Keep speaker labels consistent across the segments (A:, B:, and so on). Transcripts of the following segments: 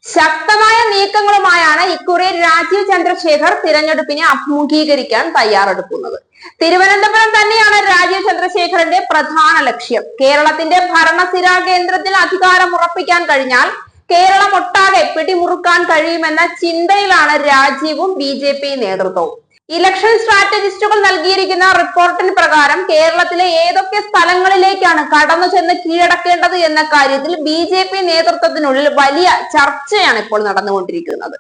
A: ശക്തമായ നീക്കങ്ങളുമായാണ് ഇക്കുറി രാജീവ് ചന്ദ്രശേഖർ തിരഞ്ഞെടുപ്പിനെ അഭിമുഖീകരിക്കാൻ തയ്യാറെടുക്കുന്നത്. തിരുവനന്തപുരം തന്നെയാണ് രാജീവ് ചന്ദ്രശേഖറിന്റെ പ്രധാന ലക്ഷ്യം. കേരളത്തിന്റെ ഭരണസിരാ കേന്ദ്രത്തിൽ അധികാരം ഉറപ്പിക്കാൻ കഴിഞ്ഞാൽ കേരളം ഒട്ടാകെ പിടിമുറുക്കാൻ കഴിയുമെന്ന ചിന്തയിലാണ് രാജീവും BJP നേതൃത്വവും. ഇലക്ഷൻ സ്ട്രാറ്റജിസ്റ്റുകൾ നൽകിയിരിക്കുന്ന റിപ്പോർട്ടിന് പ്രകാരം കേരളത്തിലെ ഏതൊക്കെ സ്ഥലങ്ങളിലേക്കാണ് കടന്നു ചെന്ന് കീഴടക്കേണ്ടത് എന്ന കാര്യത്തിൽ BJP നേതൃത്വത്തിനുള്ളിൽ വലിയ ചർച്ചയാണ് ഇപ്പോൾ നടന്നുകൊണ്ടിരിക്കുന്നത്.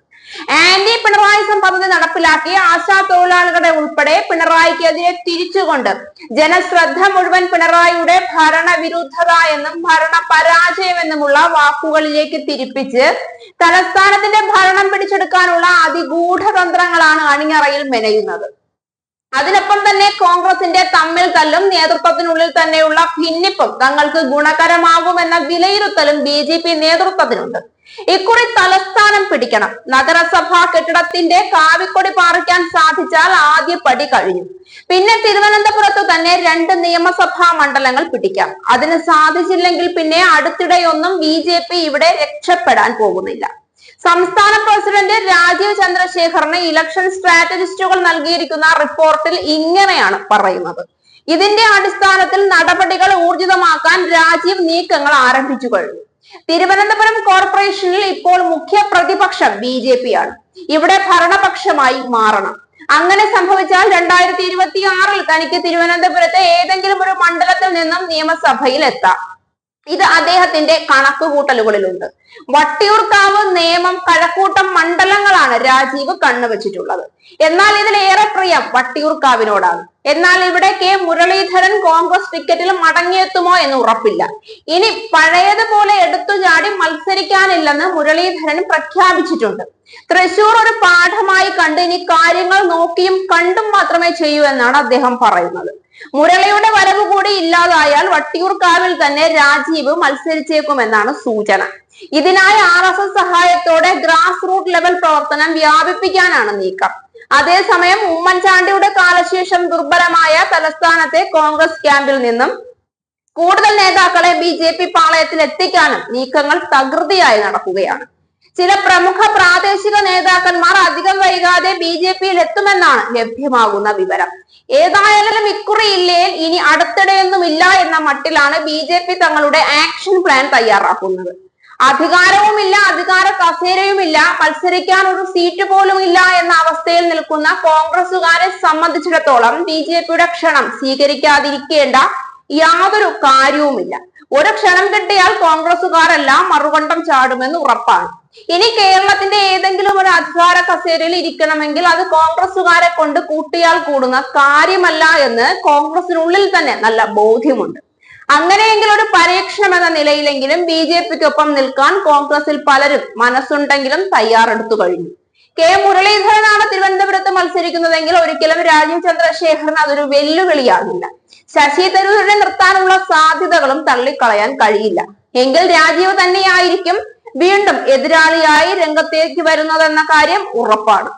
A: ആന്റി പിണറായിസം പദ്ധതി നടപ്പിലാക്കി ആശാ തൊഴിലാളികളുടെ ഉൾപ്പെടെ പിണറായിക്കെതിരെ തിരിച്ചുകൊണ്ട് ജനശ്രദ്ധ മുഴുവൻ പിണറായിയുടെ ഭരണവിരുദ്ധത എന്നും ഭരണ പരാജയമെന്നുമുള്ള വാക്കുകളിലേക്ക് തിരിപ്പിച്ച് തലസ്ഥാനത്തിന്റെ ഭരണം പിടിച്ചെടുക്കാനുള്ള അതിഗൂഢതന്ത്രങ്ങളാണ് അണിയറയിൽ മെനയുന്നത്. അതിനൊപ്പം തന്നെ കോൺഗ്രസിന്റെ തമ്മിൽ തല്ലും നേതൃത്വത്തിനുള്ളിൽ തന്നെയുള്ള ഭിന്നിപ്പും തങ്ങൾക്ക് ഗുണകരമാകുമെന്ന വിലയിരുത്തലും BJP നേതൃത്വത്തിനുണ്ട്. ഇക്കുറി തലസ്ഥാനം പിടിക്കണം. നഗരസഭാ കെട്ടിടത്തിന്റെ കാവിക്കൊടി പാറിക്കാൻ സാധിച്ചാൽ ആദ്യ പടി കഴിഞ്ഞു. പിന്നെ തിരുവനന്തപുരത്ത് തന്നെ 2 നിയമസഭാ മണ്ഡലങ്ങൾ പിടിക്കാം. അതിന് സാധിച്ചില്ലെങ്കിൽ പിന്നെ അടുത്തിടെയൊന്നും BJP ഇവിടെ രക്ഷപ്പെടാൻ പോകുന്നില്ല. സംസ്ഥാന പ്രസിഡന്റ് രാജീവ് ചന്ദ്രശേഖറിന് ഇലക്ഷൻ സ്ട്രാറ്റജിസ്റ്റുകൾ നൽകിയിരിക്കുന്ന റിപ്പോർട്ടിൽ ഇങ്ങനെയാണ് പറയുന്നത്. ഇതിന്റെ അടിസ്ഥാനത്തിൽ നടപടികൾ ഊർജിതമാക്കാൻ രാജീവ് നീക്കങ്ങൾ ആരംഭിച്ചു കഴിഞ്ഞു. തിരുവനന്തപുരം കോർപ്പറേഷനിൽ ഇപ്പോൾ മുഖ്യ പ്രതിപക്ഷം BJP ആണ്. ഇവിടെ ഭരണപക്ഷമായി മാറണം. അങ്ങനെ സംഭവിച്ചാൽ 2026 തനിക്ക് തിരുവനന്തപുരത്തെ ഏതെങ്കിലും ഒരു മണ്ഡലത്തിൽ നിന്നും നിയമസഭയിൽ എത്താം. ഇത് അദ്ദേഹത്തിന്റെ കണക്കുകൂട്ടലുകളിലുണ്ട്. വട്ടിയൂർക്കാവ്, നേമം, കഴക്കൂട്ടം മണ്ഡലങ്ങളാണ് രാജീവ് കണ്ണുവച്ചിട്ടുള്ളത്. എന്നാൽ ഇതിലേറെ പ്രിയം വട്ടിയൂർക്കാവിനോടാണ്. എന്നാൽ ഇവിടെ K മുരളീധരൻ കോൺഗ്രസ് ടിക്കറ്റിൽ മടങ്ങിയെത്തുമോ എന്ന് ഉറപ്പില്ല. ഇനി പഴയതുപോലെ എടുത്തുചാടി മത്സരിക്കാനില്ലെന്ന് മുരളീധരൻ പ്രഖ്യാപിച്ചിട്ടുണ്ട്. തൃശൂർ ഒരു പാഠമായി കണ്ട് ഇനി കാര്യങ്ങൾ നോക്കിയും കണ്ടും മാത്രമേ ചെയ്യൂ എന്നാണ് അദ്ദേഹം പറയുന്നത്. മുരളിയുടെ വരവ് കൂടി ഇല്ലാതായാൽ വട്ടിയൂർക്കാവിൽ തന്നെ രാജീവ് മത്സരിച്ചേക്കുമെന്നാണ് സൂചന. ഇതിനായി RSS സഹായത്തോടെ ഗ്രാസ് റൂട്ട് ലെവൽ പ്രവർത്തനം വ്യാപിപ്പിക്കാനാണ് നീക്കം. അതേസമയം ഉമ്മൻചാണ്ടിയുടെ കാലശേഷം ദുർബലമായ തലസ്ഥാനത്തെ കോൺഗ്രസ് ക്യാമ്പിൽ നിന്നും കൂടുതൽ നേതാക്കളെ BJP പാളയത്തിൽ എത്തിക്കാനും നീക്കങ്ങൾ തകൃതിയായി നടക്കുകയാണ്. ചില പ്രമുഖ പ്രാദേശിക നേതാക്കന്മാർ അധികം വൈകാതെ BJPയിൽ എത്തുമെന്നാണ് ലഭ്യമാകുന്ന വിവരം. ഏതായാലും ഇക്കുറി ഇല്ലേൽ ഇനി അടുത്തിടെയൊന്നുമില്ല എന്ന മട്ടിലാണ് BJP തങ്ങളുടെ ആക്ഷൻ പ്ലാൻ തയ്യാറാക്കുന്നത്. അധികാരവുമില്ല, അധികാര കസേരയുമില്ല, മത്സരിക്കാൻ ഒരു സീറ്റ് പോലും ഇല്ല എന്ന അവസ്ഥയിൽ നിൽക്കുന്ന കോൺഗ്രസുകാരെ സംബന്ധിച്ചിടത്തോളം BJPയുടെ ക്ഷണം സ്വീകരിക്കാതിരിക്കേണ്ട യാതൊരു കാര്യവുമില്ല. ഒരു ക്ഷണം കിട്ടിയാൽ കോൺഗ്രസുകാരെല്ലാം മറുകണ്ഠം ചാടുമെന്ന് ഉറപ്പാണ്. ഇനി കേരളത്തിന്റെ ഏതെങ്കിലും ഒരു അധികാര കസേരയിൽ ഇരിക്കണമെങ്കിൽ അത് കോൺഗ്രസുകാരെ കൊണ്ട് കൂട്ടിയാൽ കൂടുന്ന കാര്യമല്ല എന്ന് കോൺഗ്രസിനുള്ളിൽ തന്നെ നല്ല ബോധ്യമുണ്ട്. അങ്ങനെയെങ്കിൽ ഒരു പരീക്ഷണം എന്ന നിലയിലെങ്കിലും BJPക്കൊപ്പം നിൽക്കാൻ കോൺഗ്രസിൽ പലരും മനസ്സുണ്ടെങ്കിലും തയ്യാറെടുത്തു കഴിഞ്ഞു. K മുരളീധരനാണ് തിരുവനന്തപുരത്ത് മത്സരിക്കുന്നതെങ്കിൽ ഒരിക്കലും രാജീവ് ചന്ദ്രശേഖറിന് അതൊരു വെല്ലുവിളിയാകില്ല. ശശി തരൂരിനെ നിർത്താനുള്ള സാധ്യതകളും തള്ളിക്കളയാൻ കഴിയില്ല. എങ്കിൽ രാജീവ് തന്നെയായിരിക്കും വീണ്ടും എതിരാളിയായി രംഗത്തേക്ക് വരുന്നതെന്ന കാര്യം ഉറപ്പാണ്.